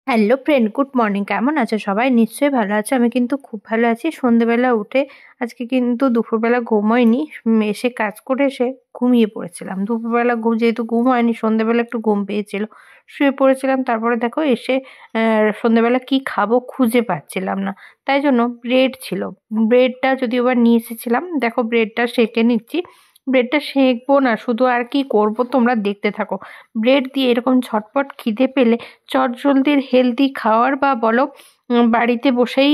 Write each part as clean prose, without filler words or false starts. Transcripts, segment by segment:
Hello friend, good morning. কেমন আছো সবাই? নিশ্চয়ই ভালো আছো। আমি কিন্তু খুব ভালো আছি। সন্ধেবেলা উঠে আজকে কিন্তু দুপুরবেলা ঘুমোইনি। এসে কাজ করে এসে ঘুমিয়ে পড়েছিলাম। দুপুরবেলা যেহেতু ঘুম হয়নি, সন্ধেবেলা একটু ঘুম পেয়েছিল, শুয়ে পড়েছিলাম। তারপরে দেখো এসে সন্ধেবেলা কি খাবো খুঁজে পাচ্ছিলাম না, তাই জন্য ব্রেড ছিল। ব্রেডটা যদিও বা নিয়ে এসেছিলাম, দেখো ব্রেডটা সেঁকে নিচ্ছি। ব্রেডটা সেঁকবো না, শুধু আর কি করব তোমরা দেখতে থাকো। ব্রেড দিয়ে এরকম ঝটপট খিদে পেলে চটজলদির হেলদি খাওয়ার বা বলো বাড়িতে বসেই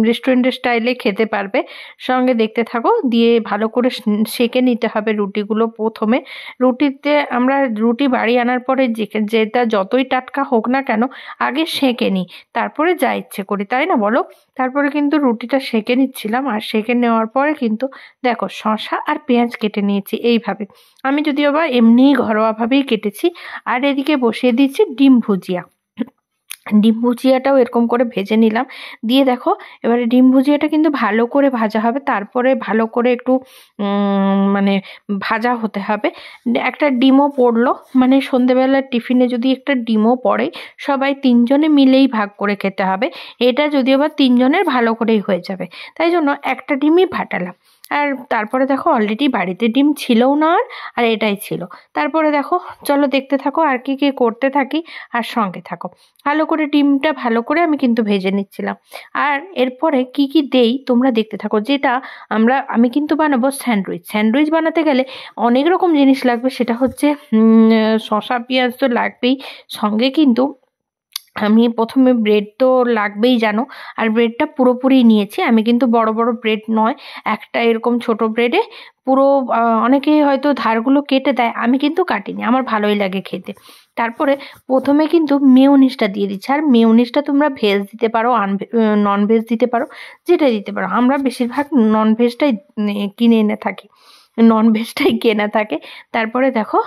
রেস্টুরেন্টের স্টাইলে খেতে পারবে। সঙ্গে দেখতে থাকো। দিয়ে ভালো করে সেঁকে নিতে হবে রুটিগুলো। প্রথমে রুটিতে আমরা রুটি বাড়ি আনার পরে যেটা যতই টাটকা হোক না কেন আগে সেঁকে নিই, তারপরে যা ইচ্ছে করি, তাই না বলো? তারপরে কিন্তু রুটিটা সেঁকে নিচ্ছিলাম, আর সেঁকে নেওয়ার পরে কিন্তু দেখো শসা আর পেঁয়াজ কেটে নিয়েছি এইভাবে। আমি যদিও বা এমনিই ঘরোয়াভাবেই কেটেছি। আর এদিকে বসিয়ে দিচ্ছি ডিম ভুজিয়া। ডিম ভুজিয়াটাও এরকম করে ভেজে নিলাম। দিয়ে দেখো এবারে ডিম ভুজিয়াটা কিন্তু ভালো করে ভাজা হবে, তারপরে ভালো করে একটু মানে ভাজা হতে হবে। একটা ডিমও পড়লো, মানে সন্ধেবেলার টিফিনে যদি একটা ডিমও পড়ে, সবাই তিনজনে মিলেই ভাগ করে খেতে হবে। এটা যদিও বা তিনজনের ভালো করেই হয়ে যাবে, তাই জন্য একটা ডিমই ফাটালাম। আর তারপরে দেখো অলরেডি বাড়িতে ডিম ছিলও না, আর এটাই ছিল। তারপরে দেখো চলো দেখতে থাকো আর কি কি করতে থাকি, আর সঙ্গে থাকো। ভালো করে ডিমটা ভালো করে আমি কিন্তু ভেজে নিচ্ছিলাম। আর এরপরে কি কি দেই তোমরা দেখতে থাকো। যেটা আমি কিন্তু বানাবো স্যান্ডউইচ। স্যান্ডউইচ বানাতে গেলে অনেক রকম জিনিস লাগবে। সেটা হচ্ছে শসা পেঁয়াজ তো লাগবেই, সঙ্গে কিন্তু আমি প্রথমে ব্রেড তো লাগবেই জানো। আর ব্রেডটা পুরোপুরি নিয়েছি আমি, কিন্তু বড় বড় ব্রেড নয়, একটা এরকম ছোট ব্রেডে পুরো অনেকে হয়তো ধারগুলো কেটে দেয়, আমি কিন্তু কাটিনি, আমার ভালোই লাগে খেতে। তারপরে প্রথমে কিন্তু মেয়োনিজটা দিয়ে দিচ্ছি। আর মেয়োনিজটা তোমরা ভেজ দিতে পারো, নন ভেজ দিতে পারো, যেটাই দিতে পারো। আমরা বেশিরভাগ নন ভেজটাই কিনে এনে থাকি, নন ভেজটাই কেনা থাকে। তারপরে দেখো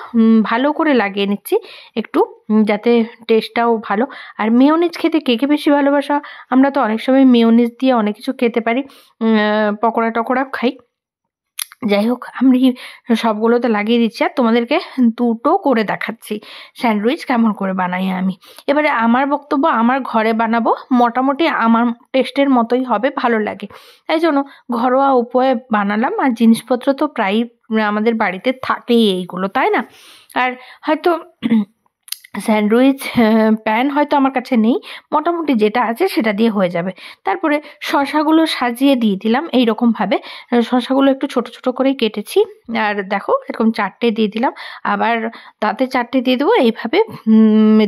ভালো করে লাগিয়ে নিচ্ছি একটু, যাতে টেস্টটাও ভালো। আর মেয়োনিজ খেতে কে কে বেশি ভালোবাসা? আমরা তো অনেক সময় মেয়োনিজ দিয়ে অনেক কিছু খেতে পারি, পকোড়া টকোড়া খাই। যাই হোক, আমি সবগুলোতে লাগিয়ে দিচ্ছি আর তোমাদেরকে দুটো করে দেখাচ্ছি স্যান্ডউইচ কেমন করে বানাই আমি। এবারে আমার বক্তব্য, আমার ঘরে বানাবো, মোটামুটি আমার টেস্টের মতোই হবে, ভালো লাগে, তাই জন্য ঘরোয়া উপায়ে বানালাম। আর জিনিসপত্র তো প্রায় আমাদের বাড়িতে থাকেই এইগুলো, তাই না? আর হয়তো স্যান্ডউইচ প্যান হয়তো আমার কাছে নেই, মোটামুটি যেটা আছে সেটা দিয়ে হয়ে যাবে। তারপরে শসাগুলো সাজিয়ে দিয়ে দিলাম এইরকমভাবে। শসাগুলো একটু ছোট ছোট করেই কেটেছি। আর দেখো এরকম 4টে দিয়ে দিলাম, আবার তাতে 4টে দিয়ে দেবো, এইভাবে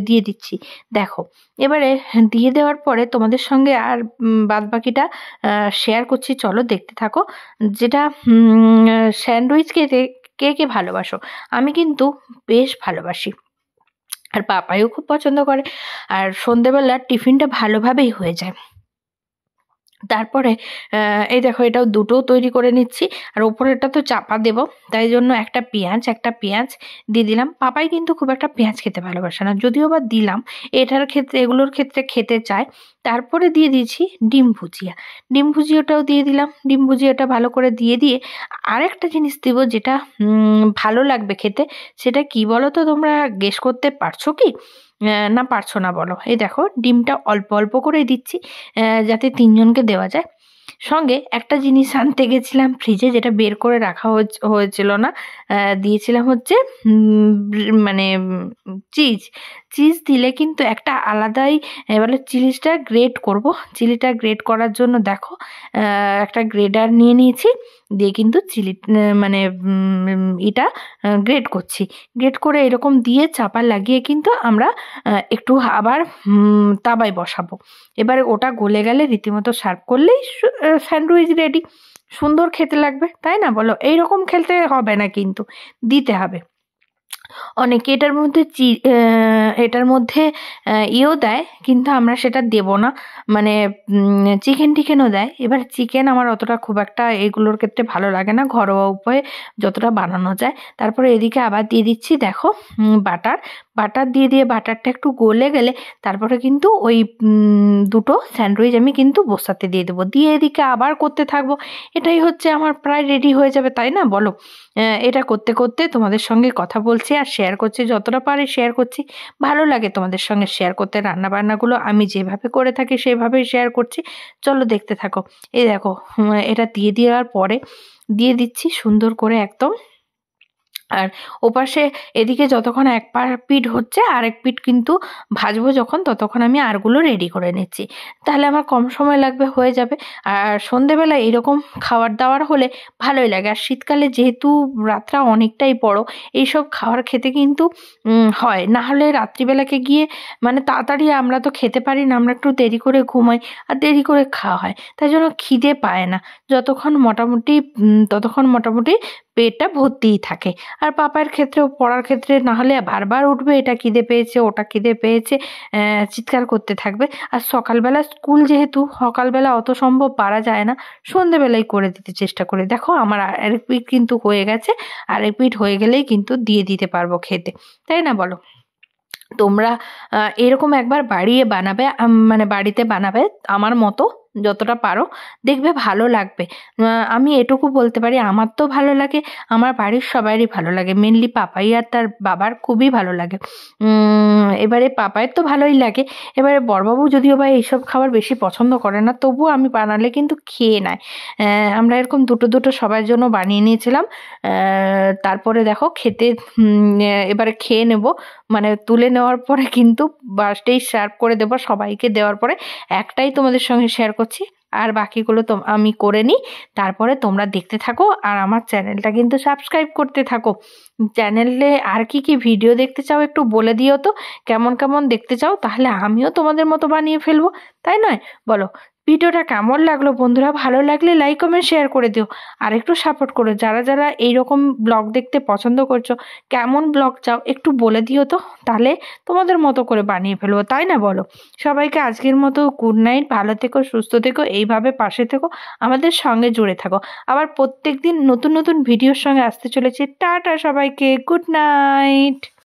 দিয়ে দিচ্ছি। দেখো এবারে দিয়ে দেওয়ার পরে তোমাদের সঙ্গে আর বাদবাকিটা শেয়ার করছি, চলো দেখতে থাকো। যেটা স্যান্ডউইচ খেতে কে কে ভালোবাসো? আমি কিন্তু বেশ ভালোবাসি, আর পাপাইও খুব পছন্দ করে। আর সন্ধেবেলার টিফিনটা ভালোভাবেই হয়ে যায়। তারপরে এই দেখো এটাও দুটোও তৈরি করে নিচ্ছি। আর ওপরেরটা তো চাপা দেব, তাই জন্য একটা পেঁয়াজ দিয়ে দিলাম। পাপাই কিন্তু খুব একটা পেঁয়াজ খেতে ভালোবাসে না, যদিও বা দিলাম, এগুলোর ক্ষেত্রে খেতে চায়। তারপরে দিয়ে দিয়েছি ডিম ভুজিয়াটাও দিয়ে দিলাম। ডিম ভুজিয়াটা ভালো করে দিয়ে আরেকটা জিনিস দিব, যেটা ভালো লাগবে খেতে। সেটা কি বলো তো? তোমরা গেস করতে পারছো কি? না পারছো না বলো? এই দেখো ডিমটা অল্প অল্প করে দিচ্ছি, যাতে তিনজনকে দেওয়া যায়। সঙ্গে একটা জিনিস আনতে গেছিলাম ফ্রিজে, যেটা বের করে রাখা হয়েছিল না, দিয়েছিলাম হচ্ছে মানে চিজ দিলে কিন্তু একটা আলাদাই, এবারে চিলিটা গ্রেট করব। চিলিটা গ্রেট করার জন্য দেখো একটা গ্রেডার নিয়ে নিয়েছি, দিয়ে কিন্তু মানে এটা গ্রেট করছি। গ্রেট করে এরকম দিয়ে চাপা লাগিয়ে কিন্তু আমরা একটু আবার তাওয়ায় বসাবো। এবারে ওটা গলে গেলে রীতিমতো সার্ভ করলেই স্যান্ডউইচ রেডি। সুন্দর খেতে লাগবে, তাই না বলো? এইরকম খেলতে হবে না, কিন্তু দিতে হবে। অনেকে এটার মধ্যে ইয়েও দেয়, কিন্তু আমরা সেটা দেব না। মানে চিকেনও দেয়। এবার চিকেন আমার অতটা খুব একটা এগুলোর ক্ষেত্রে ভালো লাগে না, ঘরোয়া উপায়ে যতটা বানানো যায়। তারপরে এদিকে আবার দিয়ে দিচ্ছি দেখো বাটার দিয়ে দিয়ে বাটারটা একটু গলে গেলে তারপরে কিন্তু ওই দুটো স্যান্ডউইচ আমি কিন্তু বসাতে দিয়ে দেবো, দিয়ে এদিকে আবার করতে থাকবো। এটাই হচ্ছে আমার প্রায় রেডি হয়ে যাবে, তাই না বলো? এটা করতে করতে তোমাদের সঙ্গে কথা বলছি আর শেয়ার করছি, যতটা পারি শেয়ার করছি। ভালো লাগে তোমাদের সঙ্গে শেয়ার করতে, রান্নাবান্নাগুলো আমি যেভাবে করে থাকি সেভাবেই শেয়ার করছি। চলো দেখতে থাকো। এই দেখো, এটা দিয়ে দেওয়ার পরে দিয়ে দিচ্ছি সুন্দর করে একদম। আর ওপাশে এদিকে যতক্ষণ এক পিঠ হচ্ছে আরেক পিঠ কিন্তু ভাজবো যখন, ততক্ষণ আমি আরগুলো রেডি করে নিচ্ছি, তাহলে আমার কম সময় লাগবে, হয়ে যাবে। আর সন্ধেবেলা এইরকম খাবার দাবার হলে ভালোই লাগে। আর শীতকালে যেহেতু রাতটা অনেকটাই বড়, এইসব খাবার খেতে কিন্তু হয়। না হলে রাত্রিবেলাকে গিয়ে মানে তাড়াতাড়ি আমরা তো খেতে পারি না, আমরা একটু দেরি করে ঘুমাই আর দেরি করে খাওয়া হয়, তাই জন্য খিদে পায় না ততক্ষণ মোটামুটি পেটটা ভর্তিই থাকে। আর পাপার ক্ষেত্রেও, পড়ার ক্ষেত্রে না হলে বারবার উঠবে, এটা খিদে পেয়েছে ওটা খিদে পেয়েছে, চিৎকার করতে থাকবে। আর সকালবেলা স্কুল যেহেতু, সকালবেলা অত সম্ভব পারা যায় না, সন্ধেবেলায় করে দিতে চেষ্টা করি। দেখো আমার আরেক পিঠ কিন্তু হয়ে গেছে, আরেক পিঠ হয়ে গেলেই কিন্তু দিয়ে দিতে পারবো খেতে, তাই না বলো? তোমরা এরকম একবার বানাবে, মানে বাড়িতে বানাবে আমার মতো যতটা পারো, দেখবে ভালো লাগবে। আমি এটুকু বলতে পারি, আমার তো ভালো লাগে, আমার বাড়ির সবারই ভালো লাগে, মেনলি পাপাই আর তার বাবার খুবই ভালো লাগে। এবারে পাপায়ের তো ভালোই লাগে, এবারে বড়বাবু যদিও বা এইসব খাবার বেশি পছন্দ করে না, তবুও আমি বানালে কিন্তু খেয়ে নেয়। আমরা এরকম দুটো দুটো সবার জন্য বানিয়ে নিয়েছিলাম। তারপরে দেখো খেতে, এবারে খেয়ে নেব, মানে তুলে নেওয়ার পরে কিন্তু বাসটাই সার্ভ করে দেবো সবাইকে। দেওয়ার পরে একটাই তোমাদের সঙ্গে শেয়ার করছি, আর বাকিগুলো তো আমি করে নিই। তারপরে তোমরা দেখতে থাকো আর আমার চ্যানেলটা কিন্তু সাবস্ক্রাইব করতে থাকো। চ্যানেলে আর কি কি ভিডিও দেখতে চাও একটু বলে দিও তো, কেমন কেমন দেখতে চাও, তাহলে আমিও তোমাদের মতো বানিয়ে ফেলবো, তাই নয় বলো? ভিডিওটা কেমন লাগলো বন্ধুরা? ভালো লাগলে লাইক কমেন্ট শেয়ার করে দিও, আর একটু সাপোর্ট করো। যারা যারা এইরকম ব্লগ দেখতে পছন্দ করছো, কেমন ব্লগ চাও একটু বলে দিও তো, তাহলে তোমাদের মতো করে বানিয়ে ফেলবো, তাই না বলো? সবাইকে আজকের মতো গুড নাইট, ভালো থেকো, সুস্থ থেকো, এইভাবে পাশে থেকো, আমাদের সঙ্গে জুড়ে থাকো। আবার প্রত্যেক দিন নতুন নতুন ভিডিওর সঙ্গে আসতে চলেছি। টাটা সবাইকে, গুড নাইট।